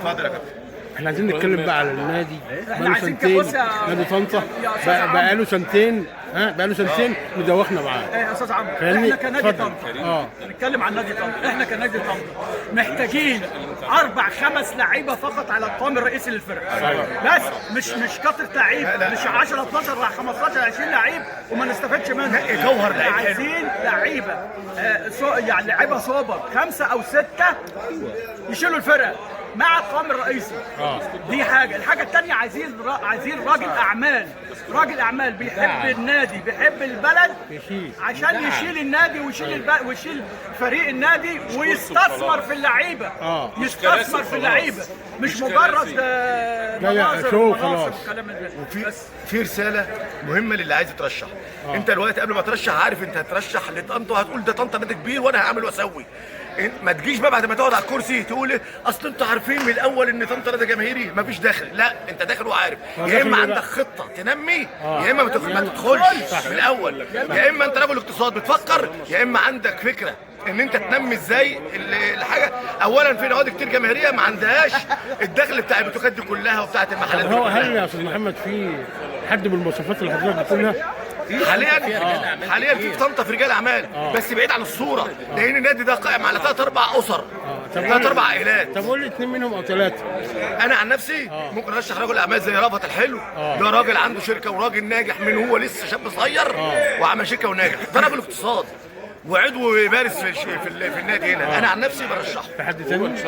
اتفضل يا كابتن. احنا عايزين نتكلم بقى على النادي. احنا بقاله عايزين سنتين كبص نادي طنطا، يا أستاذ عمرو. بقاله سنتين بقاله سنتين مدوخنا معاه. ايه يا استاذ عمرو، فاهمني؟ احنا كنادي اتفضل. طنطا نتكلم عن نادي طنطا. احنا كنادي طنطا محتاجين 4-5 لعيبه فقط على القوام الرئيسي للفرقه. بس مش كتر لعيب، مش 10 12 15 20 لعيب وما نستفدش منهم. جوهر لعيب حلو. عايزين لعيبه يعني لعيبه سوبر 5 أو 6 يشيلوا الفرقه مع القوام الرئيسي. دي الحاجه الثانيه عايزين راجل اعمال بيحب النادي بيحب البلد عشان يشيل النادي ويشيل فريق النادي ويستثمر في اللعيبه. يستثمر في اللعيبه مش مجرد مناظر وكلام من ده. في رساله مهمه للي عايز يترشح. انت دلوقتي قبل ما ترشح عارف انت هترشح لطنطا، هتقول ده طنطا نادي كبير وانا هعمل واسوي. ما تجيش بقى بعد ما تقعد على الكرسي تقول اصل انتوا عارفين من الاول ان طنطا نادي جماهيري مفيش داخل. لا، انت داخل وعارف. يا اما عندك خطه تنمي، يا اما ما تدخلش من الاول. يا اما انت راجل اقتصاد بتفكر، يا اما عندك فكره ان انت تنمي ازاي الحاجه. اولا في نوادي كتير جماهيريه ما عندهاش الدخل بتاع البتوكات دي كلها وبتاعت المحلات دي هو كلها. هل يا استاذ محمد في حد بالمواصفات اللي حضرتك بتقولها؟ حاليا في طنطا في رجال اعمال بس بعيد عن الصوره، لان النادي ده قائم على 3-4 اسر، 3-4 عائلات. طب قول لي 2 منهم او 3. انا عن نفسي ممكن ارشح رجل اعمال زي رفعت الحلو. ده راجل عنده شركه وراجل ناجح من هو لسه شاب صغير وعمل شركه وناجح. ده راجل اقتصاد وعضو بارز في النادي هنا. انا عن نفسي برشحه. في حد تاني؟